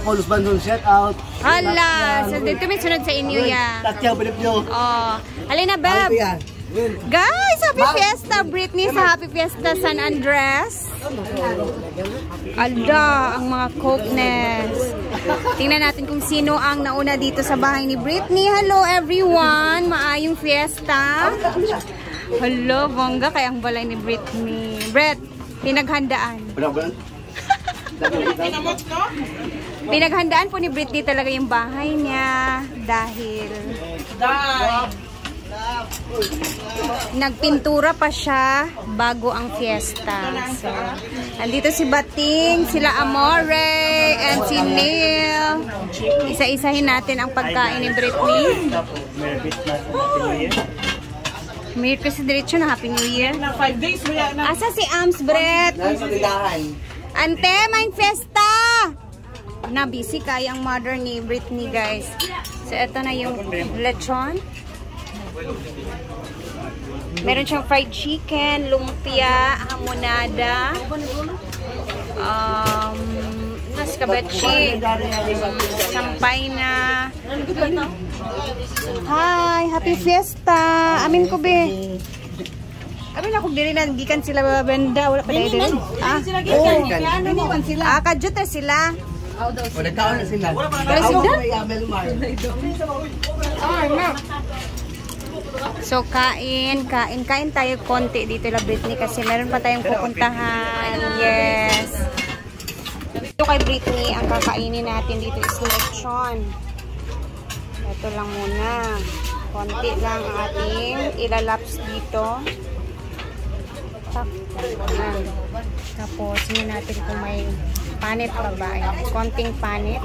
Paulus Bandung, shout out. Hala, so dito may sunod sa inyo ya. Tatyaw pinip nyo. Oh, halina Beb. Guys, happy fiesta Britney sa Happy Fiesta San Andres. Alda, ang mga cokeness. Tingnan natin kung sino ang nauna dito sa bahay ni Britney. Hello everyone, maayong fiesta. Hello, bongga kayang balay ni Britney. Brett, pinaghandaan. Pinaghandaan po ni Britney talaga yung bahay niya dahil nagpintura pa siya bago ang fiesta. So, andito si Bating, sila Amore, and si Neil. Isa-isahin natin ang pagkain ni Britney. Merry Christmas diretso na Happy New Year. 5 days na. Asa si Ams, Brett? Ante, main fiesta! Na busy kaya ang mother ni Britney, guys. So, ito na yung lechon. Meron siyang fried chicken, lumpia, hamonada, escabeche, sampay na. Hi, happy fiesta. Amin ko be. Amin ako diri na gikan sila benda wala pa dai diri. Kadjut na sila. Wala kaon na sila. So kain tayo konti dito la Britney kasi meron pa tayong pupuntahan. Yes. Ito kay Britney ang kakainin natin dito is lechon. Ito lang muna. Konti lang ang ating ilalaps dito. Tapos yun natin kung may panit pa ba. Konting panit.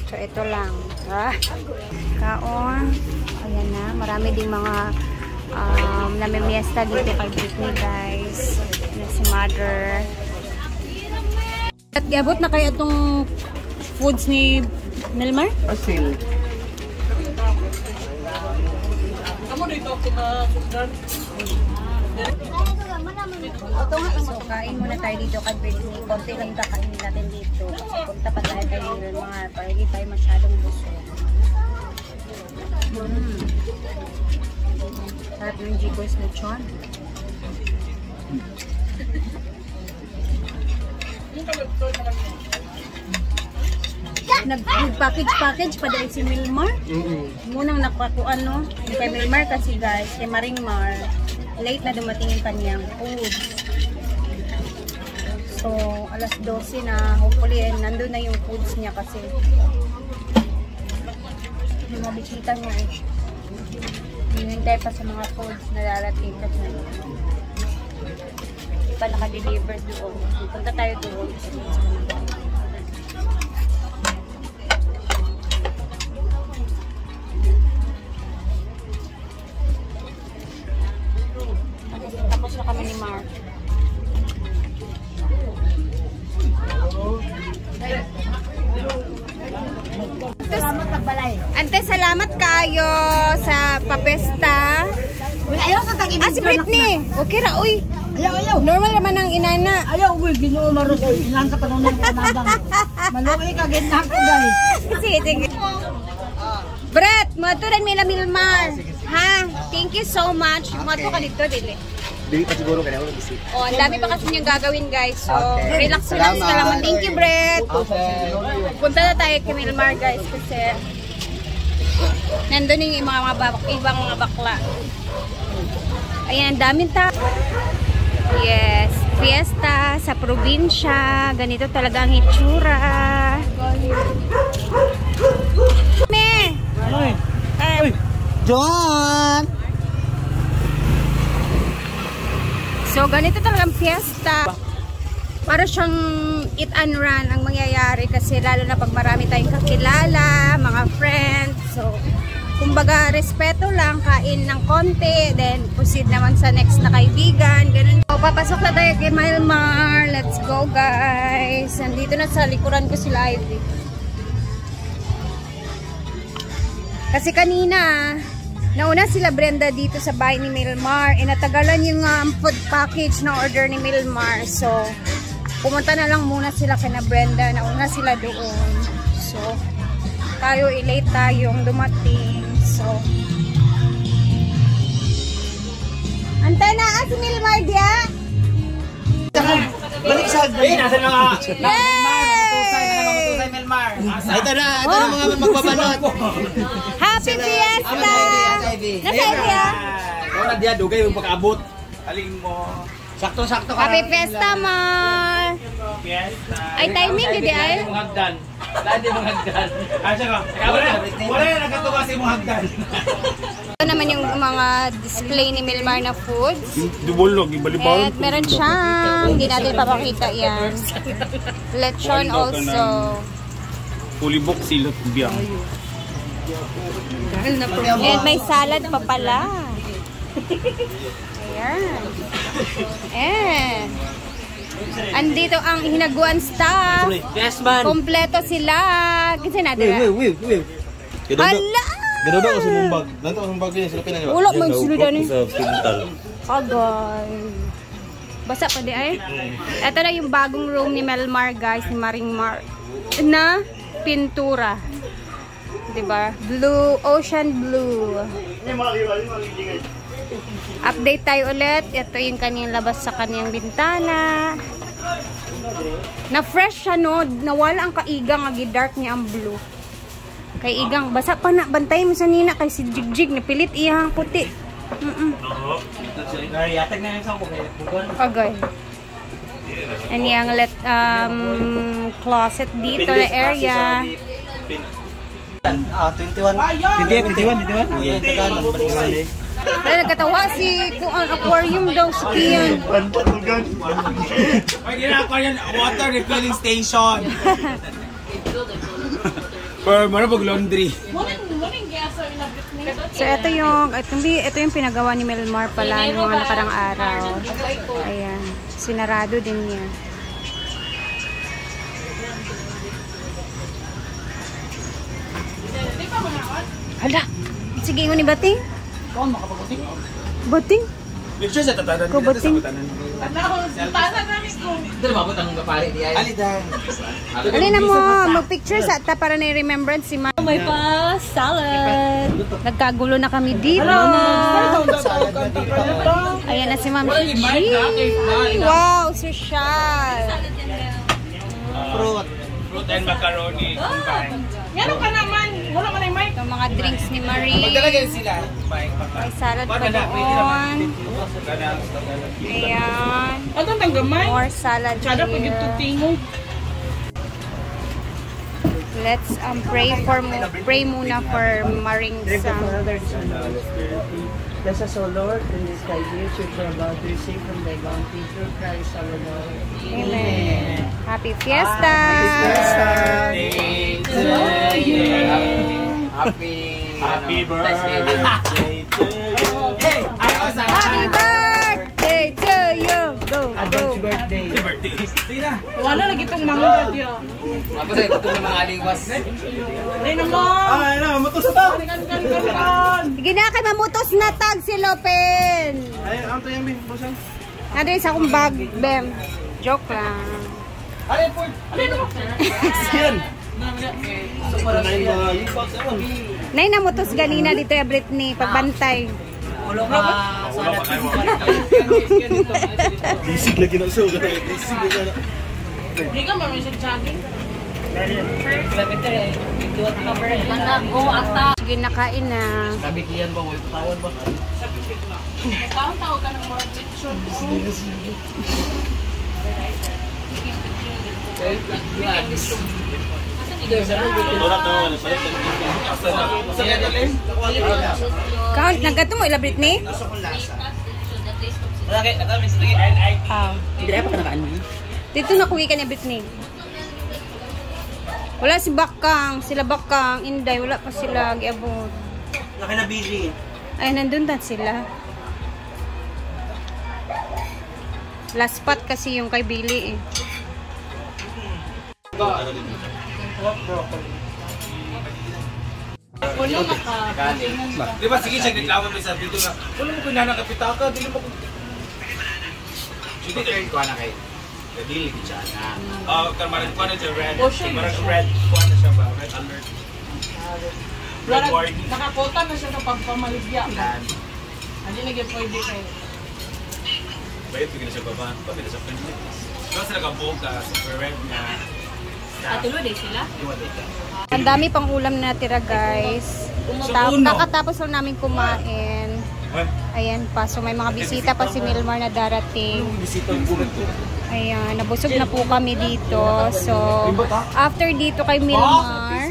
So ito lang. Kaon. Ayan na. Marami ding mga namimiesta dito kay Britney, guys. Ayan si mother. At iabot na kaya itong foods ni Milmar? Asil. So, kain muna tayo dito kay Britney. Konti lang kakainin natin dito. Kasi punta pa tayo kayo mga para hindi tayo masyadong busog. Sarap ng Jigo's lechon. Nag-package pa dahil si Milmar. Munang napakuan, no? Kay Milmar kasi, guys, kay Maringmar, late na dumating yung kanyang food. So, alas 12 na, hopefully, nandun na yung foods niya kasi yung mga bisita niya eh. Hinintay pa sa mga foods na darating kasi hindi pa naka-deliver doon. Punta tayo doon. Tapos na kami ni Mark. Ante, salamat kayo sa papesta. Si Britney. Okay ra, uy. Ayaw. Normal naman ang inana. Ayaw, uy. Ginoo maros. Ilan ka pa nung nanabang. Maluwi ka, ginang ko, guys. Sige. Brett, maturan Mila Milmar. Ha? Thank you so much. Matu ka dito, dili. Dili pa siguro kaya ako bisita. Oh, ang dami pa kasi niyang gagawin, guys. So, relax ka lang. Thank you, Brett. Punta na tayo kay Milmar, guys, kasi nandun yung ibang mga bakla. Ayan, daming tao. Yes, fiesta sa probinsya. Ganito talaga ang hitsura. John! So, ganito talagang fiesta. Para siyang eat and run ang mangyayari kasi lalo na pag marami tayong kakilala, mga friends. So, kumbaga, respeto lang, kain ng konti, then proceed naman sa next na kaibigan, ganun. So, papasok na tayo kay Milmar. Let's go, guys. Nandito na sa likuran ko sila Ivy. Kasi kanina, nauna sila Brenda dito sa bahay ni Milmar. Natagalan yung food package na order ni Milmar. So, pumunta na lang muna sila kina Brenda. Nauna sila doon. So, tayo late tayong dumating. So, antay na si Milmar dia. Balik sa Eh, nasa na nga. Yay! Ito na mga magbabanot. Happy Fiesta! Nasa area? Wala dia dugay yung pag-abot. Aling mo. Sakto-sakto ka. Happy Fiesta, Mar! Fiesta. Ay, timing gudi ay? Mong hagdan. Ladi mong hagdan. Asa ka? Wala na nagatuwa si mong hagdan. Ito naman yung mga display ni Milmar na foods. Dubulog, ibalibaw. At meron siyang, hindi natin papakita yan. Lechon also. Fully book silot biyang. And may salad pa pala. Ayan. And andito ang hinaguan staff. Yes, man. Kompleto sila. Kasi natin. Hala! Gano'n ako sa mumbag. Nanto ang mumbag yun, sila pinagawa. Wala mo yung sunod ano. Sa hospital. Agay. Basa pa di ay. Ito na yung bagong room ni Melmar guys, ni Maring Mar. Na pintura. Diba? Blue, ocean blue. Update tayo ulit. Ito yung kanyang labas sa kanyang bintana. Na fresh siya no. Nawala ang kaigang. Agi-dark niya ang blue. Kay igang. Basa pa na. Bantay mo sa nina. Kay si Jigjig. Napilit iyang puti. Yatag na yung sampo kayo. Agay. And yung closet dito na area. 21. Ay, nagkatawa si kung ang aquarium daw si Kian. Ay, ginagawa yan. Water refilling station. For marabog laundry. So ito yung pinagawa ni Melmar pala ng mga nakarang araw. Ayan, sinarado din niya. Hala, sige mo ni Bating. Bating? Picture sa tatanan. Ko Bating. Ito na mabot ang kapari di ay. Alidan. Alin na mo, mag-picture sa ta para na remembrance si Mar. May pa salad. Nagkagulo na kami dito. Ayan na si Ma'am Gigi. Wow, social. Fruit and macaroni. Meron ka naman. Wala ka na yung mic. Yung mga drinks ni Marie. Magdalagyan sila. May salad pa doon. Ayan. Ano ang gamay? More salad Kada pag ito here. tingog. Let's pray muna for Maring sa Bless us, O Lord, in this thy gifts which are about to receive from thy bounty through Christ our Lord. Amen. Happy Fiesta! Happy birthday to you. Hey! Happy birthday to you! Go, go! Birthday. Tina! Wala lagi itong mangga diyo. Ako sa ito ng mga aliwas. Ay naman. Ay na, matos na. Sige na kay mamutos na tag si Lopen! Ay, ano to yung busan? Nandun sa akong bag, Bem. Joke lang. Alin po? Yan. Nay namutos ganina dito ya Britney, pagbantay. Ulo ka. Disig lagi na so. Disig lagi na. Hindi ka marunong sa jogging. Sige, nakain na. Sabi kiyan ba, may patawad ba? Tawag ka ng more picture. Count, nagkato mo ila Britney? Hindi pa ka nakaan mo. Dito na kuwi ka ni Britney. Wala si Bakang, sila Bakang, Inday, wala pa sila giabot. Laki na busy. Ay, nandun na sila. Last spot kasi yung kay Billy eh. Di ba, sige siya naglawan mo sa video nga. Wala mo kung nanakapita ka, di mo kung... Hindi kayo kuha na kayo. Kadili siya na. Kamarin ko na siya red. Marang red ko na siya ba? Red alert. Red warning. Nakakota na siya sa pagpamaligya. Hindi naging pwede kayo. Bayit ko na siya baba. Pati na siya friendly. Kasi nakabuong ka sa red na. Tulo din sila? Ang dami pang ulam na tira, guys. Nakatapos lang namin kumain. Ayan pa. So may mga bisita pa si Milmar na darating. Ayan, nabusog na po kami dito. So, after dito kay Milmar,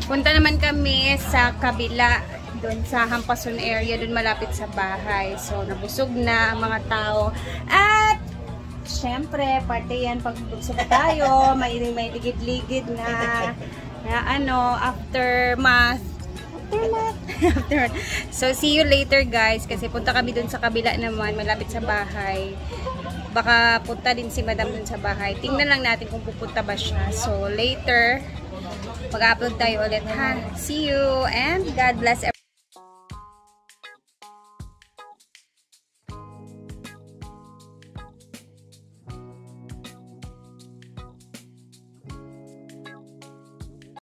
punta naman kami sa kabila, doon sa Hampason area, doon malapit sa bahay. So, nabusog na ang mga tao. At, syempre, parte yan pag busog tayo, may ligid-ligid na aftermath. So, see you later, guys, kasi punta kami doon sa kabila naman, malapit sa bahay. Baka punta din si Madam dun sa bahay. Tingnan lang natin kung pupunta ba siya. So, later, mag-upload tayo ulit, ha? See you, and God bless everyone.